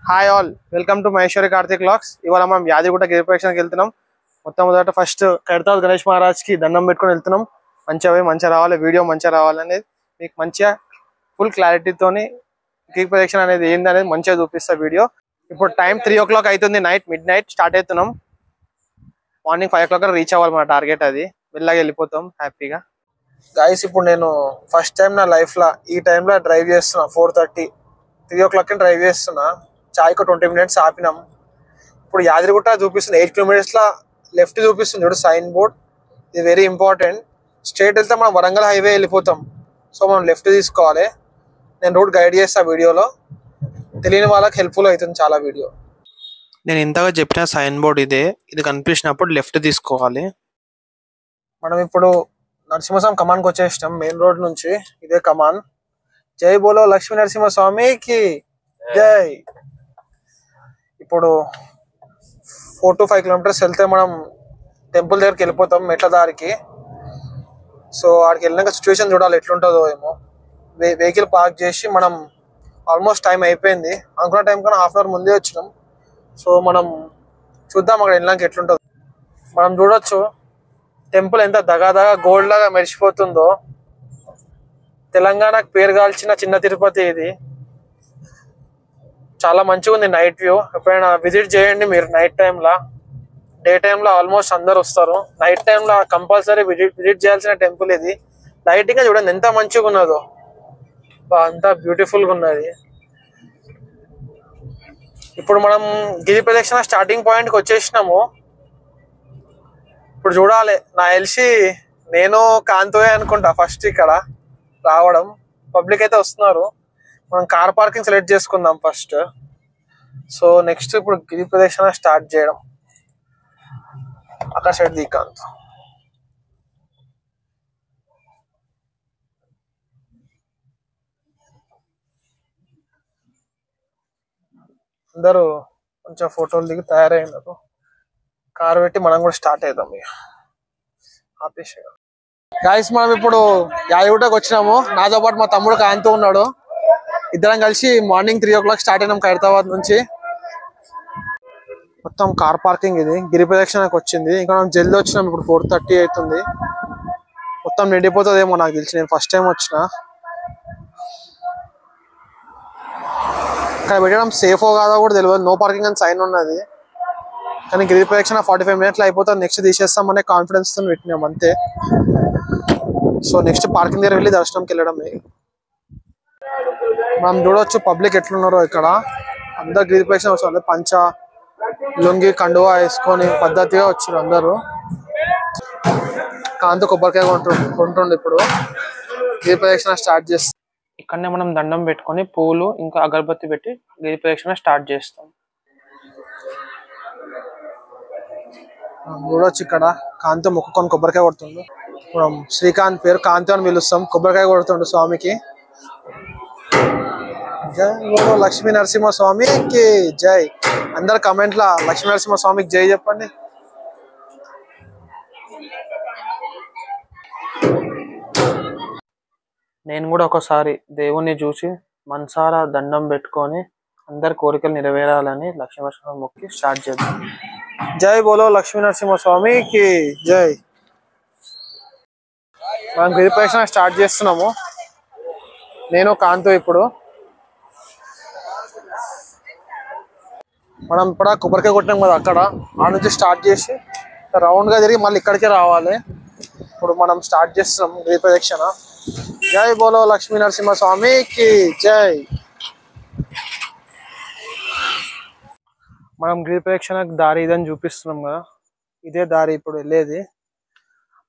Hi all, welcome to Maheshwari Karthik vlogs. ఇవాళ మనం యాదగిరిగుట్ట గిరి ప్రదక్షిణకి వెళ్తున్నాం. మొదట ఫస్ట్ ఖైరతాబాద్ గణేష్ మహారాజ్ కి దండం పెట్టుకొని వెళ్తున్నాం. మంచిగా రావాలి, వీడియో మంచిగా రావాలనేది మీకు మంచిగా ఫుల్ క్లారిటీతోని గిరి ప్రదక్షిణ అనేది ఏందనేది మంచిగా చూపిస్తా వీడియో. ఇప్పుడు టైం 3 o'clock అవుతుంది, మిడ్ నైట్ స్టార్ట్ అవుతున్నాం. మార్నింగ్ 5 o'clock రీచ్ అవ్వాలి, మన టార్గెట్ అది. వెళ్ళగా వెళ్ళిపోతాం హ్యాపీగా. గైస్, ఇప్పుడు నేను ఫస్ట్ టైం నా లైఫ్ లో ఈ టైంలో డ్రైవ్ చేస్తున్నా. 4:30 3 o'clock డ్రైవ్ చేస్తున్నా. చాయ్కి 20 minutes ఆపినాం. ఇప్పుడు యాదగిరిగుట్ట చూపిస్తుంది 8 kilometers లా లెఫ్ట్ చూపిస్తుంది చూడు సైన్ బోర్డ్. ఇది వెరీ ఇంపార్టెంట్. స్ట్రేట్ వెళ్తే మనం వరంగల్ హైవే వెళ్ళిపోతాం. సో మనం లెఫ్ట్ తీసుకోవాలి. నేను రూట్ గైడ్ చేస్తా వీడియోలో. తెలియని వాళ్ళకి హెల్ప్ఫుల్ అవుతుంది చాలా వీడియో. నేను ఇంతగా చెప్పిన సైన్ బోర్డ్ ఇది కనిపించినప్పుడు లెఫ్ట్ తీసుకోవాలి. మనం ఇప్పుడు నరసింహస్వామి కమాన్కి వచ్చేసినాం. మెయిన్ రోడ్ నుంచి ఇదే కమాన్. జై బోలో లక్ష్మీ నరసింహస్వామికి జై. ఇప్పుడు 4 to 5 kilometers వెళ్తే మనం టెంపుల్ దగ్గరికి వెళ్ళిపోతాం, మెట్ల దారికి. సో ఆడికి వెళ్ళినాక సిచ్యువేషన్ చూడాలి ఎట్లుంటుందో ఏమో. వెహికల్ పార్క్ చేసి మనం ఆల్మోస్ట్ టైం అయిపోయింది. అనుకున్న టైం కన్నా ½ hour ముందే వచ్చినాం. సో మనం చూద్దాం అక్కడ వెళ్ళినాక ఎట్లుంటుందో. మనం చూడొచ్చు టెంపుల్ ఎంత దగా గోల్డ్ లాగా మెరిసిపోతుందో. తెలంగాణకు పేరు గాల్చిన చిన్న తిరుపతి ఇది. చాలా మంచిగా ఉంది నైట్ వ్యూ. ఎప్పుడైనా విజిట్ చేయండి మీరు నైట్ టైంలో. డే టైంలో ఆల్మోస్ట్ అందరు వస్తారు. నైట్ టైంలో కంపల్సరీ విజిట్ చేయాల్సిన టెంపుల్ ఇది. లైటింగ్ చూడండి ఎంత మంచిగా ఉన్నదో, అంతా బ్యూటిఫుల్గా ఉన్నది. ఇప్పుడు మనం గిరి ప్రదక్షిణ స్టార్టింగ్ పాయింట్కి వచ్చేసినాము. ఇప్పుడు చూడాలి, నా తెలిసి నేను కాంతోయే అనుకుంటా ఫస్ట్ ఇక్కడ రావడం. పబ్లిక్ అయితే వస్తున్నారు. మనం కార్ పార్కింగ్ సెలెక్ట్ చేసుకుందాం ఫస్ట్. సో నెక్స్ట్ ఇప్పుడు గిరి ప్రదక్షిణ స్టార్ట్ చేయడం. అక్కడ సైడ్ దిక్కాంత్ అందరూ కొంచెం ఫోటోలు దిగి తయారైనారు. కారు పెట్టి మనం కూడా స్టార్ట్ అవుదాం. ఇక ఆపేసి గాయస్, మనం ఇప్పుడు యాదగిరిగుట్టకు వచ్చినాము. నాతో పాటు మా తమ్ముడు కాంతో ఉన్నాడు. ఇద్దరం కలిసి మార్నింగ్ 3 o'clock స్టార్ట్ అయినాం ఖైరతాబాద్ నుంచి. మొత్తం కార్ పార్కింగ్ ఇది. గిరి ప్రదక్షిణకు వచ్చింది. ఇంకా మనం జల్దీ వచ్చినాం. ఇప్పుడు 4:30 అవుతుంది. మొత్తం నిండిపోతుందేమో నాకు తెలిసి. నేను ఫస్ట్ టైం వచ్చిన. ఇక్కడ పెట్టడం సేఫో కాదో కూడా తెలియదు. నో పార్కింగ్ అని సైన్ ఉన్నది. కానీ గిరి ప్రదక్షిణ 45 minutes అయిపోతుంది. నెక్స్ట్ తీసేస్తామనే కాన్ఫిడెన్స్ తో పెట్టినాం అంతే. సో నెక్స్ట్ పార్కింగ్ దగ్గర వెళ్ళి దర్శనంకి వెళ్ళడమే. మనం చూడవచ్చు పబ్లిక్ ఎట్లున్నారో ఇక్కడ. అందరు గిరి ప్రదక్షిణ వచ్చారు. పంచ లుంగి కండువా వేసుకొని పద్ధతిగా వచ్చారు అందరూ. కాంతో కొబ్బరికాయ కొంటుండే. ఇప్పుడు గిరి ప్రదక్షిణ స్టార్ట్ చేస్తాం. ఇక్కడనే మనం దండం పెట్టుకొని పూలు ఇంకా అగరబత్తి పెట్టి గిరి ప్రదక్షిణ స్టార్ట్ చేస్తాం. చూడొచ్చు ఇక్కడ కాంతో మొక్కుకొని కొబ్బరికాయ కొడుతుండు. మనం శ్రీకాంత్ పేరు కాంతో అని పిలుస్తాం. కొబ్బరికాయ కొడుతుండు స్వామికి. జై బోలో లక్ష్మీ నరసింహ స్వామికి జై. అందరు కమెంట్ లా లక్ష్మీ నరసింహ స్వామికి జై చెప్పండి. నేను కూడా ఒకసారి దేవుణ్ణి చూసి మనసారా దండం పెట్టుకొని అందరి కోరికలు నెరవేరాలని లక్ష్మీ నరసింహ మొక్కి స్టార్ట్ చేద్దాం. జై బోలో లక్ష్మీ నరసింహ స్వామికి జై. మనం గిరి ప్రదక్షిణ స్టార్ట్ చేస్తున్నాము. నేను కాంతో ఇప్పుడు మనం ఇప్పుడు కొబ్బరికాయ కొట్టినాం కదా, అక్కడ ఆ నుంచి స్టార్ట్ చేసి రౌండ్ గా తిరిగి మళ్ళీ ఇక్కడికే రావాలి. ఇప్పుడు మనం స్టార్ట్ చేస్తున్నాం గిరి ప్రదక్షిణ. జై బోలో లక్ష్మీ నరసింహ స్వామికి జై. మనం గిరి ప్రదక్షిణకు దారి ఇదని చూపిస్తున్నాం కదా, ఇదే దారి ఇప్పుడు వెళ్ళేది.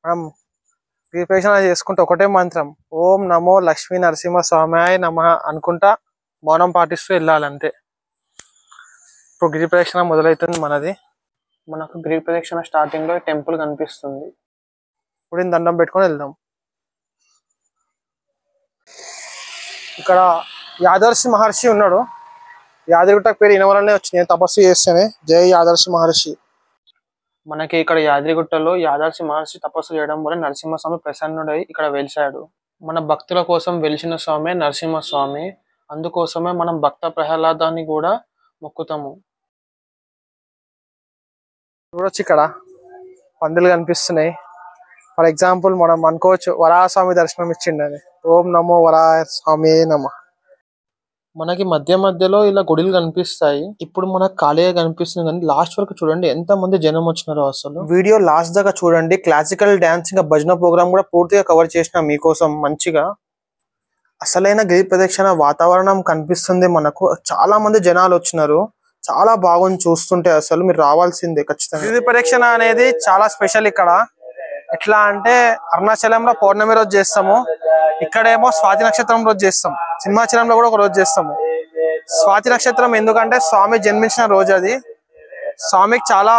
మనం గిరి ప్రదక్షిణ చేసుకుంటే ఒకటే మంత్రం, ఓం నమో లక్ష్మీ నరసింహ స్వామియే నమః అనుకుంటా మౌనం పాటిస్తూ వెళ్ళాలంతే. ఇప్పుడు గిరి ప్రదక్షిణ మొదలవుతుంది మనది. మనకు గిరి ప్రదక్షిణ స్టార్టింగ్ లో టెంపుల్ కనిపిస్తుంది. ఇప్పుడు దండం పెట్టుకొని వెళ్దాం. ఇక్కడ యాదర్శి మహర్షి ఉన్నాడు. యాదగిరిగుట్ట పేరు ఈయన వల్లనే వచ్చింది, తపస్సు చేస్తేనే. జై యాదర్శి మహర్షి. మనకి ఇక్కడ యాదగిరిగుట్టలో యాదర్శి మహర్షి తపస్సు చేయడం వల్ల నరసింహస్వామి ప్రసన్నుడై ఇక్కడ వెలిశాడు. మన భక్తుల కోసం వెలిసిన స్వామి నరసింహస్వామి. అందుకోసమే మనం భక్త ప్రహ్లాదాన్ని కూడా మొక్కుతాము. చూడొచ్చు ఇక్కడ పందులు కనిపిస్తున్నాయి. ఫర్ ఎగ్జాంపుల్ మనం అనుకోవచ్చు వరాహస్వామి దర్శనం ఇచ్చిండని. ఓం నమో వరాహ స్వామి నమః. మనకి మధ్య మధ్యలో ఇలా గుడిలు కనిపిస్తాయి. ఇప్పుడు మనకు ఖాళీగా కనిపిస్తుంది కానీ లాస్ట్ వరకు చూడండి ఎంత మంది జనం వచ్చినారో. అసలు వీడియో లాస్ట్ దాకా చూడండి. క్లాసికల్ డాన్స్ ఇంకా భజన ప్రోగ్రామ్ కూడా పూర్తిగా కవర్ చేసిన మీకోసం మంచిగా. అసలైన గిరి ప్రదక్షిణ వాతావరణం కనిపిస్తుంది మనకు. చాలా మంది జనాలు వచ్చినారు. చాలా బాగుంది చూస్తుంటే. అసలు మీరు రావాల్సిందే ఖచ్చితంగా. గిరి ప్రదక్షిణ అనేది చాలా స్పెషల్ ఇక్కడ. ఎట్లా అంటే అరుణాచలంలో పౌర్ణమి రోజు చేస్తాము, ఇక్కడేమో స్వాతి నక్షత్రం రోజు చేస్తాం. సింహాచలంలో కూడా ఒక రోజు చేస్తాము. స్వాతి నక్షత్రం ఎందుకంటే స్వామి జన్మించిన రోజు అది. స్వామికి చాలా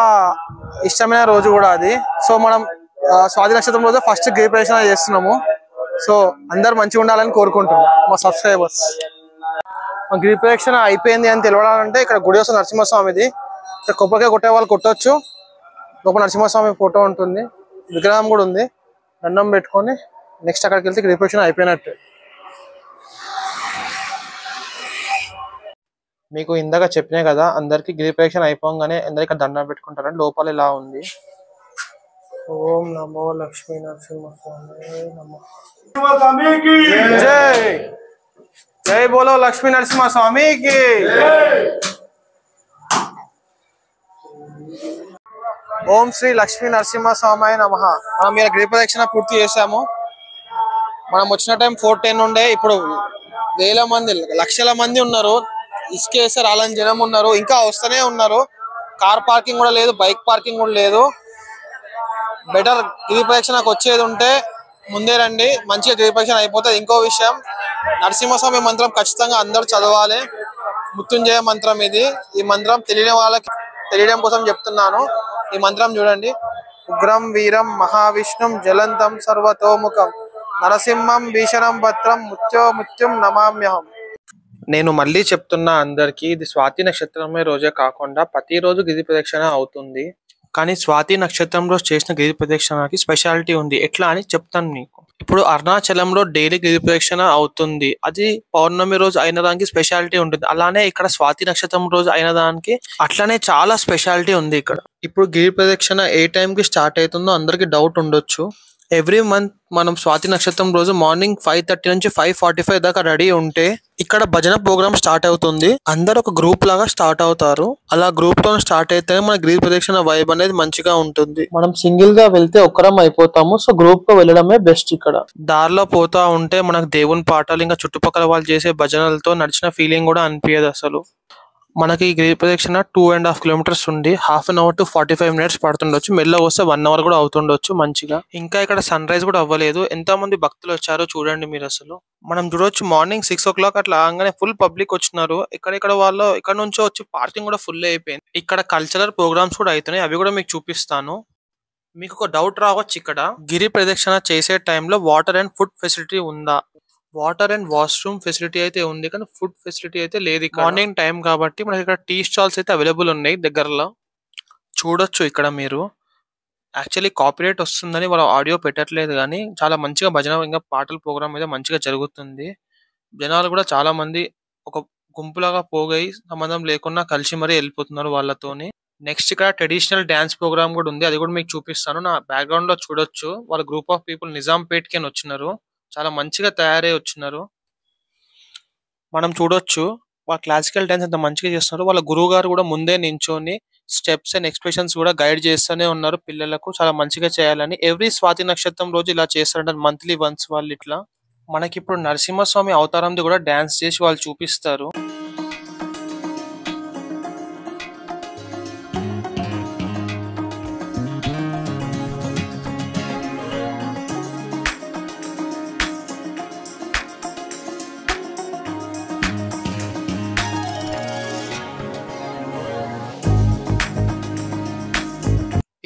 ఇష్టమైన రోజు కూడా అది. సో మనం స్వాతి నక్షత్రం రోజు ఫస్ట్ గిరి ప్రదక్షిణ చేస్తున్నాము. సో అందరు మంచిగా ఉండాలని కోరుకుంటున్నాం మా సబ్స్క్రైబర్స్. గిరి ప్రదక్షిణ అయిపోయింది అని తెలియాలంటే ఇక్కడ గుడి వస్తుంది నరసింహస్వామిది. ఇక్కడ కొబ్బరికాయ కొట్టే వాళ్ళు కొట్టొచ్చు. లోపల నరసింహస్వామి ఫోటో ఉంటుంది, విగ్రహం కూడా ఉంది. దండం పెట్టుకొని నెక్స్ట్ అక్కడికి వెళ్తే గిరి ప్రదక్షిణ అయిపోయినట్టు. మీకు ఇందాక చెప్పినా కదా అందరికి గిరి ప్రదక్షిణ అయిపోగానే అందరు ఇక్కడ దండం పెట్టుకుంటారని. లోపల ఇలా ఉంది. ఓం నమో లక్ష్మీ నరసింహస్వామి నమః. జై జై బోలో లక్ష్మీ నరసింహ స్వామికి. ఓం శ్రీ లక్ష్మీ నరసింహ స్వామి నమః. మనం ఇలా గిరి ప్రదక్షిణ పూర్తి చేసాము. మనం వచ్చిన టైం 4:10 ఉండే. ఇప్పుడు వేల మంది లక్షల మంది ఉన్నారు. ఇసుకేస్తే రాలని జనం ఉన్నారు. ఇంకా వస్తూనే ఉన్నారు. కార్ పార్కింగ్ కూడా లేదు, బైక్ పార్కింగ్ కూడా లేదు. బెటర్ గిరి ప్రదక్షిణకు వచ్చేది ఉంటే ముందే రండి, మంచిగా గిరి ప్రదక్షిణ అయిపోతుంది. ఇంకో విషయం, నరసింహస్వామి మంత్రం ఖచ్చితంగా అందరూ చదవాలి. మృత్యుంజయ మంత్రం ఇది. ఈ మంత్రం తెలియని వాళ్ళకి తెలియడం కోసం చెప్తున్నాను. ఈ మంత్రం చూడండి. ఉగ్రం వీరం మహావిష్ణుం జ్వలంతం సర్వతోముఖం నరసింహం భీషణం భద్రం మృత్యుం నమామ్యహం. నేను మళ్ళీ చెప్తున్నా అందరికి, ఇది స్వాతి నక్షత్రమే రోజే కాకుండా ప్రతిరోజు గిరి ప్రదక్షిణ అవుతుంది. కానీ స్వాతి నక్షత్రం రోజు చేసిన గిరి ప్రదక్షిణకి స్పెషాలిటీ ఉంది. ఎట్లా అని చెప్తాను మీకు. ఇప్పుడు అరుణాచలంలో డైలీ గిరి ప్రదక్షిణ అవుతుంది. అది పౌర్ణమి రోజు అయిన దానికి స్పెషాలిటీ ఉంటుంది. అలానే ఇక్కడ స్వాతి నక్షత్రం రోజు అయిన దానికి అట్లానే చాలా స్పెషాలిటీ ఉంది ఇక్కడ. ఇప్పుడు గిరి ప్రదక్షిణ ఏ టైంకి స్టార్ట్ అవుతుందో అందరికి డౌట్ ఉండొచ్చు. ఎవ్రీ మంత్ మనం స్వాతి నక్షత్రం రోజు మార్నింగ్ 5:30 నుంచి 5:45 దాకా రెడీ ఉంటే ఇక్కడ భజన ప్రోగ్రామ్ స్టార్ట్ అవుతుంది. అందరు ఒక గ్రూప్ లాగా స్టార్ట్ అవుతారు. అలా గ్రూప్ తో స్టార్ట్ అయితే మన గిరి ప్రదక్షిణ వైబ్ అనేది మంచిగా ఉంటుంది. మనం సింగిల్ గా వెళ్తే ఒక్కరం అయిపోతాము. సో గ్రూప్ గా వెళ్ళడమే బెస్ట్. ఇక్కడ దారిలో పోతా ఉంటే మనకు దేవుని పాటలు ఇంకా చుట్టుపక్కల వాళ్ళు చేసే భజనలతో నడిచిన ఫీలింగ్ కూడా అనిపించదు అసలు. మనకి గిరి ప్రదక్షిణ 2.5 kilometers ఉంది. 1/2 hour to 45 minutes పడుతుండొచ్చు. మెల్ల వస్తే 1 hour కూడా అవుతుండొచ్చు మంచిగా. ఇంకా ఇక్కడ సన్ రైజ్ కూడా అవ్వలేదు. ఎంత మంది భక్తులు వచ్చారో చూడండి మీరు. అసలు మనం చూడొచ్చు మార్నింగ్ 6 o'clock అట్లా ఆగానే ఫుల్ పబ్లిక్ వచ్చినారు. ఇక్కడ వాళ్ళు ఇక్కడ నుంచో వచ్చి పార్కింగ్ కూడా ఫుల్ అయిపోయింది. ఇక్కడ కల్చరల్ ప్రోగ్రామ్స్ కూడా అవుతున్నాయి. అవి కూడా మీకు చూపిస్తాను. మీకు ఒక డౌట్ రావచ్చు, ఇక్కడ గిరి ప్రదక్షిణ చేసే టైంలో వాటర్ అండ్ ఫుడ్ ఫెసిలిటీ ఉందా? వాటర్ అండ్ వాష్రూమ్ ఫెసిలిటీ అయితే ఉంది, కానీ ఫుడ్ ఫెసిలిటీ అయితే లేదు. మార్నింగ్ టైం కాబట్టి మనకి ఇక్కడ టీ స్టాల్స్ అయితే అవైలబుల్ ఉన్నాయి దగ్గరలో. చూడొచ్చు ఇక్కడ మీరు. యాక్చువల్లీ కాపీరైట్ వస్తుందని వాళ్ళు ఆడియో పెట్టట్లేదు, కానీ చాలా మంచిగా భజన ఇంకా పాటల ప్రోగ్రామ్ అయితే మంచిగా జరుగుతుంది. జనాలు కూడా చాలా మంది ఒక గుంపులాగా పోగై సంబంధం లేకుండా కలిసి మరీ వెళ్ళిపోతున్నారు వాళ్ళతోని. నెక్స్ట్ ఇక్కడ ట్రెడిషనల్ డాన్స్ ప్రోగ్రామ్ కూడా ఉంది. అది కూడా మీకు చూపిస్తాను. నా బ్యాక్గ్రౌండ్ లో చూడొచ్చు వాళ్ళ గ్రూప్ ఆఫ్ పీపుల్ నిజాంపేట్కి అని వచ్చినారు. చాలా మంచిగా తయారై వచ్చినారు. మనం చూడొచ్చు వాళ్ళ క్లాసికల్ డాన్స్ ఎంత మంచిగా చేస్తున్నారు. వాళ్ళ గురువు గారు కూడా ముందే నించొని స్టెప్స్ అండ్ ఎక్స్ప్రెషన్స్ కూడా గైడ్ చేస్తూనే ఉన్నారు పిల్లలకు చాలా మంచిగా చేయాలని. ఎవ్రీ స్వాతి నక్షత్రం రోజు ఇలా చేస్తారంటారు, మంత్లీ వన్స్ వాళ్ళు. ఇట్లా మనకి ఇప్పుడు నరసింహస్వామి అవతారంది కూడా డాన్స్ చేసి వాళ్ళు చూపిస్తారు.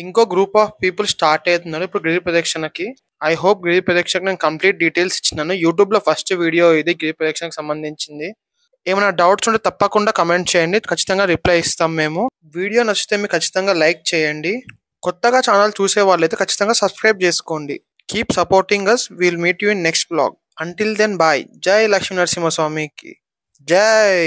ఇంకో గ్రూప్ ఆఫ్ పీపుల్ స్టార్ట్ అవుతున్నారు ఇప్పుడు గిరి ప్రదక్షిణకి. ఐ హోప్ గిరి ప్రదక్షిణకి నేను కంప్లీట్ డీటెయిల్స్ ఇచ్చినాను. యూట్యూబ్ లో ఫస్ట్ వీడియో ఇది గిరి ప్రదక్షిణకి సంబంధించింది. ఏమైనా డౌట్స్ ఉంటే తప్పకుండా కమెంట్ చేయండి, ఖచ్చితంగా రిప్లై ఇస్తాం మేము. వీడియో నచ్చితే మీకు ఖచ్చితంగా లైక్ చేయండి. కొత్తగా ఛానల్ చూసే వాళ్ళైతే ఖచ్చితంగా సబ్స్క్రైబ్ చేసుకోండి. Keep supporting us. Will meet you in next blog. Until then bye. జై లక్ష్మీ నరసింహస్వామికి జై.